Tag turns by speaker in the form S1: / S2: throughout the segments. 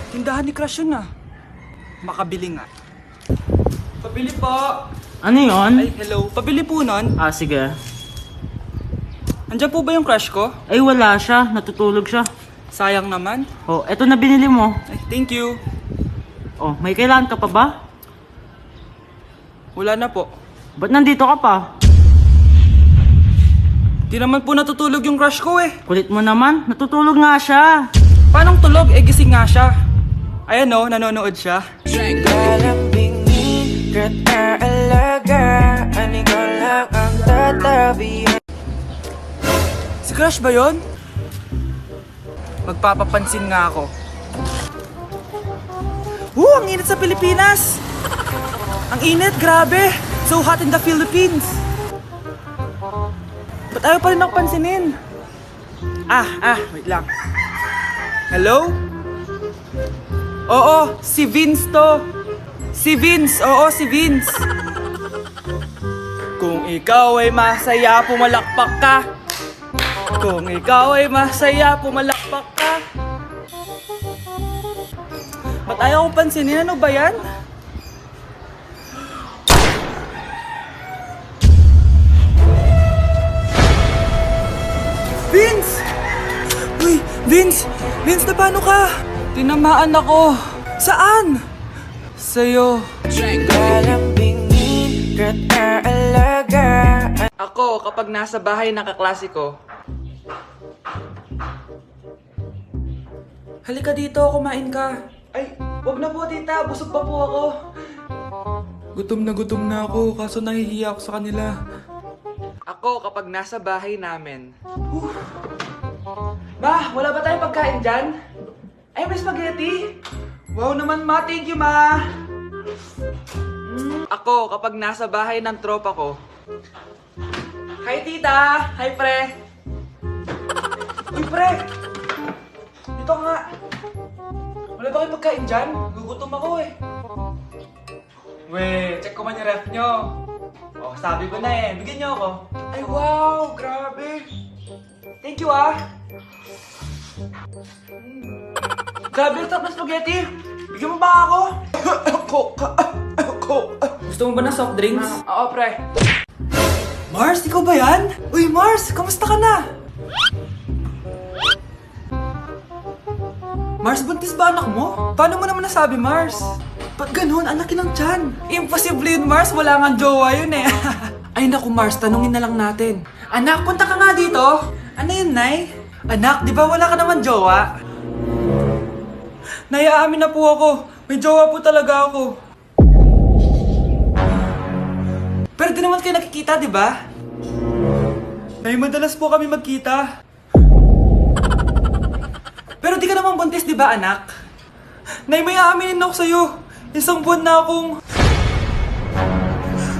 S1: Tindahan ni Crush yun ah. Makabili nga. Pabili po.
S2: Ano yun?
S1: Ay, hello. Pabili po nun.
S2: Ah, sige.
S1: Andiyan po ba yung crush ko?
S2: Ay, wala siya. Natutulog siya.
S1: Sayang naman.
S2: Oh, eto na binili mo.
S1: Ay, thank you.
S2: Oh, may kailangan ka pa ba?
S1: Wala na po.
S2: Ba't nandito ka pa?
S1: Di naman po natutulog yung crush ko eh.
S2: Kulit mo naman. Natutulog nga siya.
S1: Paanong tulog? Eh, gising nga siya. Ayan o, nanonood siya.
S3: Kalambingin kat aalaga ani ko lang ang tatabi.
S1: Si Crush ba yun? Magpapapansin nga ako. Ang init sa Pilipinas! Ang init, grabe! So hot in the Philippines! Ba't ayaw pa rin ako pansinin? Wait lang. Hello? Oo, si Vince to. Si Vince, oo, si Vince. Kung ikaw ay masaya, pumalakpak ka. Kung ikaw ay masaya, pumalakpak ka. Ba't ayaw ko pansinin? Ano ba yan? Vince! Uy, Vince! Vince, na paano ka? Tinamaan ako. Saan? Sa'yo.
S3: Kalambingin kat aalaga.
S1: Ako, kapag nasa bahay ng kaklase ko. Halika dito, kumain ka. Ay, wag na po tita, busog pa po ako. Gutom na ako, kaso nahihiya ako sa kanila. Ako, kapag nasa bahay namin. Ma, wala ba tayong pagkain dyan? Ay, may spaghetti? Wow naman ma, thank you ma! Ako, kapag nasa bahay ng tropa ko. Hi tita! Hi pre! Uy pre! Dito nga! Wala ba kayong pagkain dyan? Gugutom ako eh. Weh, check ko man yung ref nyo. Oh, sabi ko na eh. Bigyan nyo ako. Ay wow! Grabe! Thank you ah! Grabe ang sarap ng spaghetti! Bigyan mo ba ako? Gusto mo ba ng soft drinks? Oo pre. Mars, ikaw ba yan? Uy Mars, kamusta ka na? Mars, buntis ba anak mo? Paano mo naman nasabi, Mars? Ba't ganun? Anak ng tiyan. Imposible yun, Mars. Wala nga jowa yun eh. Ay naku, Mars. Tanungin na lang natin. Anak, punta ka nga dito. Ano yun, Nay? Anak, di ba wala ka naman jowa? Nay, aamin na po ako. May jowa po talaga ako. Pero di naman kayo nakikita, di ba? Nay, madalas po kami magkita. Pero di ka naman buntis, di ba anak? Nay, may aaminin ako sa'yo. Isang buwan na akong...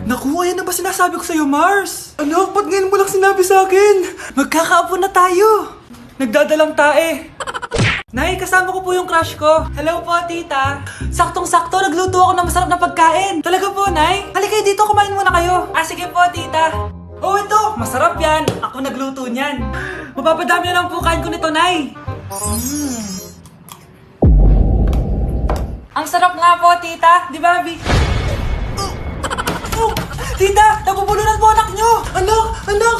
S1: Naku, ayan na ba sinasabi ko sa'yo, Mars? Anak, ba't ngayon mo lang sinabi sa akin? Magkakaapo na tayo. Nagdadalang tae. Nay, kasama ko po yung crush ko. Hello po, tita. Saktong-sakto, nagluto ako ng masarap na pagkain. Talaga po, Nay? Halika kayo dito, kumain muna kayo. Sige po, tita. Oh, ito, masarap yan. Ako nagluto niyan. Mapapadami na lang po kain ko nito, Nay. Ang sarap nga po, tita. Di ba, Bi? Tita, nabubulunan po anak nyo. Anak! Anak!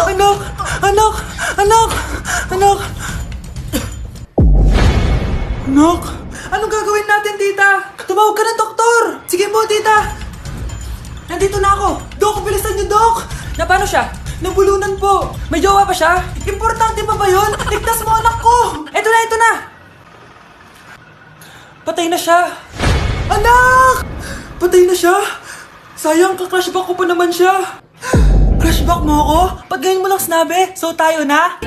S1: Anak! Anak! Anak! Anak! Anak! Anong gagawin natin, tita? Tumawag ka ng doktor! Sige po, tita! Nandito na ako! Dok, bilisan niyo, Dok! Na paano siya? Nabulunan po! May jowa pa siya? Importante pa ba yun? Ligtas mo anak ko! Ito na, ito na! Patay na siya! Anak! Patay na siya! Sayang, ka-crushback ko pa naman siya! Crushback mo ako? Pag ganyan mo lang sinabi, so tayo na?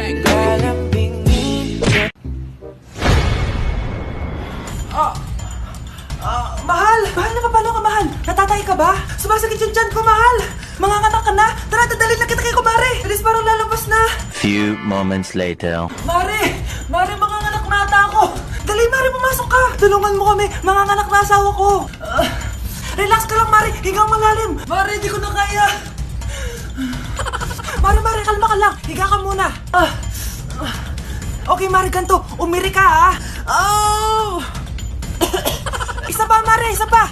S1: Mahal! Mahal na paano ka, mahal? Natatay ka ba? Sumasakit yung tiyan ko, mahal! Manganganak ka na? Tara, dadalhin na kita kay kumare! Alis parang lalabas na!
S4: Few moments later.
S1: Mare! Mare, manganganak na ata ako! Dali, Mare, pumasok ka! Tulungan mo kami! Manganganak na asawa ko! Relax ka lang, Mare! Higang malalim! Mare, di ko na kaya! Mare, kalma ka lang! Higa ka muna! Okay, Mare, ganito. Umiri ka, ha? Oh! Isa pa, Mare, isa pa.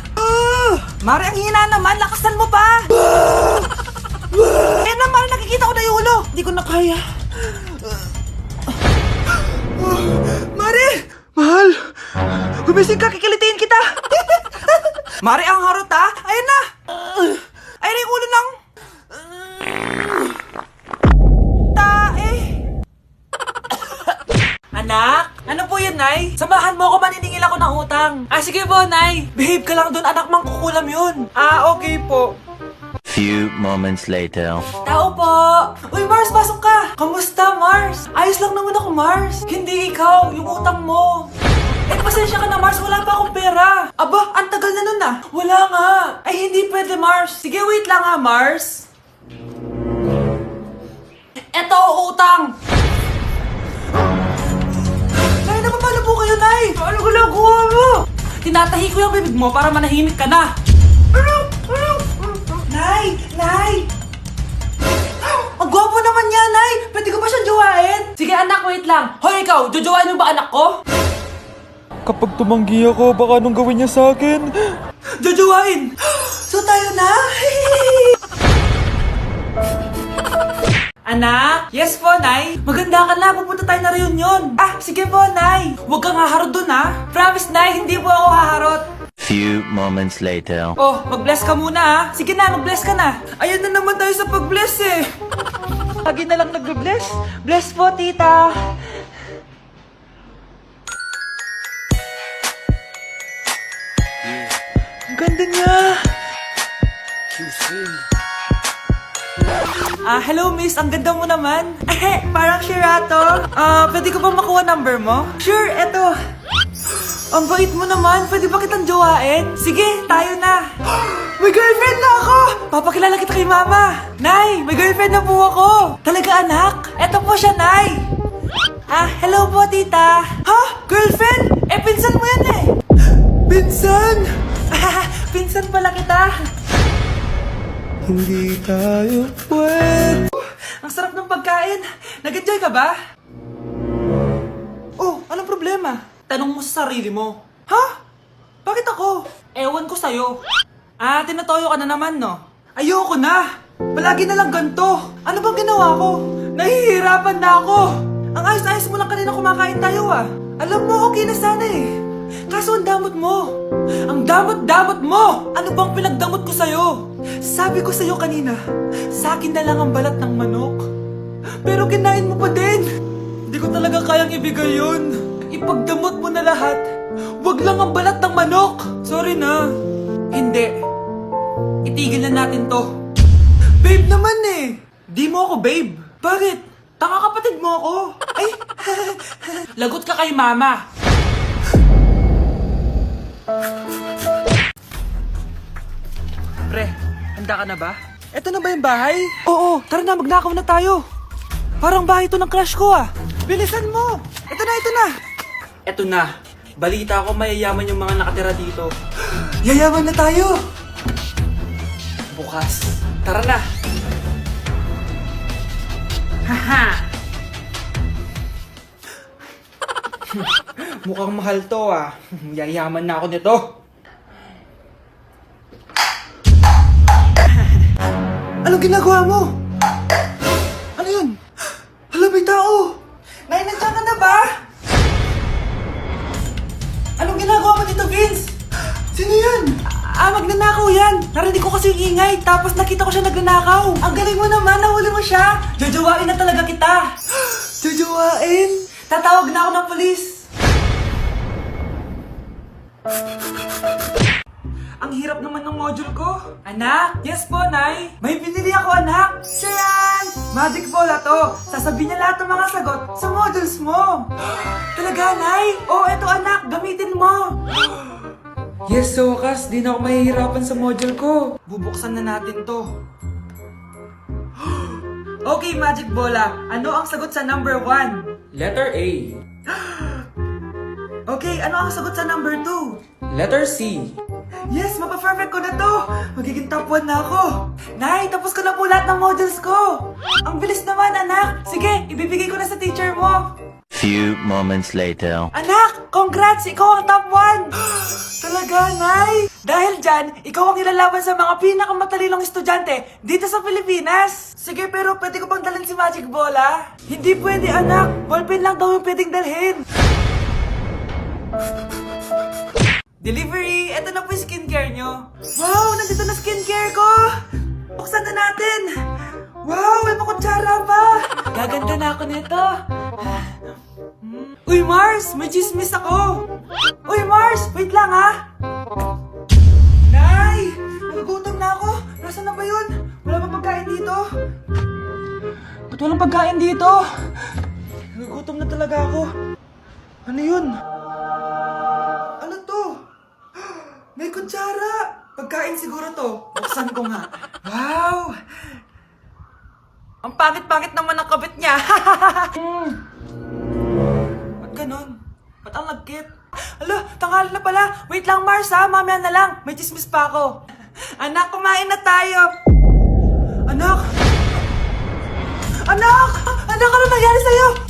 S1: Mare, ang hina naman. Lakasan mo pa. Ayan na, Mare, nakikita ko na yung ulo. Hindi ko na kaya. Mare! Mahal! Gumising ka, kikilitiin kita. Mare, ang harot, ha? Ayan na. Ayan na yung ulo ng... tae. Anak? Ano po yun, Nay? Samahan mo ako, maniningil ako ng utang. Sige po, Nay. Behave ka lang dun, anak, mangkukulam yun. Okay po.
S4: Few moments later.
S1: Tao po! Uy, Mars, pasok ka! Kamusta, Mars? Ayos lang naman ako, Mars. Hindi ikaw, yung utang mo. Pasensya ka na, Mars. Wala pa akong pera. Aba, ang tagal na nun ah. Wala nga. Ay, hindi pwede, Mars. Sige, wait lang ha, Mars. Eto, utang. Nay, napapala po kayo, Nay. Ano ginagawa mo? Tinatahi ko yung bibig mo para manahimik ka na. Nay! Nay! Ang gwapo naman niya, Nay! Pwede ko ba siyang jowain? Sige, anak, wait lang. Hoy, ikaw, jojowain mo ba anak ko?
S5: Kapag tumanggi ako, baka anong gawin niya sa akin?
S1: Jojowain! So tayo na? Anak? Yes po, Nay. Maganda ka na. Pupunta tayo na reunion. Sige po, Nay. Huwag kang haharot dun, ha? Promise, Nay, hindi po ako haharot.
S4: Few moments later.
S1: Oh, mag-bless ka muna, ha? Sige na, mag-bless ka na. Ayun na naman tayo sa pag-bless, eh. Lagi na lang nag-bless. Bless po, tita. Ang ganda niya. Hello, miss. Ang ganda mo naman. Parang Shirato. Pwede ko ba makuha number mo? Sure, eto. Ang bait mo naman. Pwede ba kitang jowain? Sige, tayo na. May girlfriend na ako! Papakilala kita kay mama. Nay, may girlfriend na po ako. Talaga, anak? Eto po siya, Nay. Hello po, tita. Ha? Girlfriend? Pinsan mo yan eh. Pinsan? Pinsan pala kita.
S5: Hindi tayo pwede.
S1: Ang sarap ng pagkain. Nag-enjoy ka ba? Oh, anong problema? Tanong mo sa sarili mo. Ha? Bakit ako? Ewan ko sa'yo. Tinatoyo ka na naman, no? Ayoko na. Palagi na lang ganito. Ano bang ginawa ko? Nahihirapan na ako. Ang ayos-ayos mo lang kanina kumakain tayo, Alam mo, okay na sana eh. Kaso ang damot mo. Ang damot-damot mo! Ano bang pinagdamot ko sa'yo? Sabi ko sa'yo kanina, sa akin na lang ang balat ng manok. Pero kinain mo pa din. Hindi ko talaga kayang ibigay yun. Ipagdamot mo na lahat. Wag lang ang balat ng manok. Sorry na. Hindi. Itigil na natin to. Babe naman eh. Di mo ako babe. Bakit? Tanga kapatid mo ako. Ay, lagot ka kay mama. Pre, handa ka na ba? Eto na ba yung bahay? Oo, tara na, magnakaw na tayo. Parang bahay to ng crush ko Bilisan mo! Eto na, eto na! Eto na. Balita ko mayayaman yung mga nakatira dito. Yayaman na tayo! Bukas. Tara na! Haha! Mukhang mahal to Yayaman na ako nito. Anong ginagawa mo? Ano yun? Hala, may tao! Nay, nandiyan ka na ba? Anong ginagawa mo dito, Vince? Sino yan? Magnanakaw yan. Narinig ko kasi yung ingay, tapos nakita ko siya nagnanakaw. Ang galing mo naman, nahuli mo siya. Jojowain na talaga kita. Jojowain? Tatawag na ako ng polis. Ang hirap naman ng module ko. Anak? Yes po, Nay. May binili ako, anak. Siya yan! Magic bola to. Sasabihin niya lahat ng mga sagot sa modules mo. Talaga, Nay? Oh, eto anak. Gamitin mo. Yes, sa wakas. Di na ako mahihirapan sa module ko. Bubuksan na natin to. Okay, Magic Bola. Ano ang sagot sa number 1? Letter A. Okay, ano ang sagot sa number 2? Letter C. Yes, mapa-perfect ko na to. Magiging top 1 na ako. Nay, tapos ko na po lahat ng modules ko. Ang bilis naman, anak. Sige, ibibigay ko na sa teacher mo.
S4: Few moments later.
S1: Anak, congrats! Ikaw ang top 1! Talaga, Nay! Dahil dyan, ikaw ang ilalaban sa mga pinakamatalinong estudyante dito sa Pilipinas! Sige, pero pwede ko pang dalhin si Magic Bola? Hindi pwede, anak! Ballpen lang daw yung pwedeng dalhin! Delivery! Ito na po yung skincare nyo! Wow! Nandito na skincare ko! Buksan na natin! Wow! May pakutsara pa! Gaganda na ako nito! Uy, Mars! May chismis ako! Uy, Mars! Wait lang, ha! Nay! Nagugutom na ako! Nasaan na ba yun? Wala pa pagkain dito? Ba't walang pagkain dito? Nagugutom na talaga ako. Ano yun? Ano to? May kutsara! Pagkain siguro to. Buksan ko nga. Wow! Ang pangit-pangit naman ang kabit niya. Ba't ganun? Ba't ang nagkit? Alo, tanghali na pala. Wait lang, Mars, ha? Mamaya na lang. May chismis pa ako. Anak, kumain na tayo. Anak! Anak! Anak, ano nangyari sa'yo?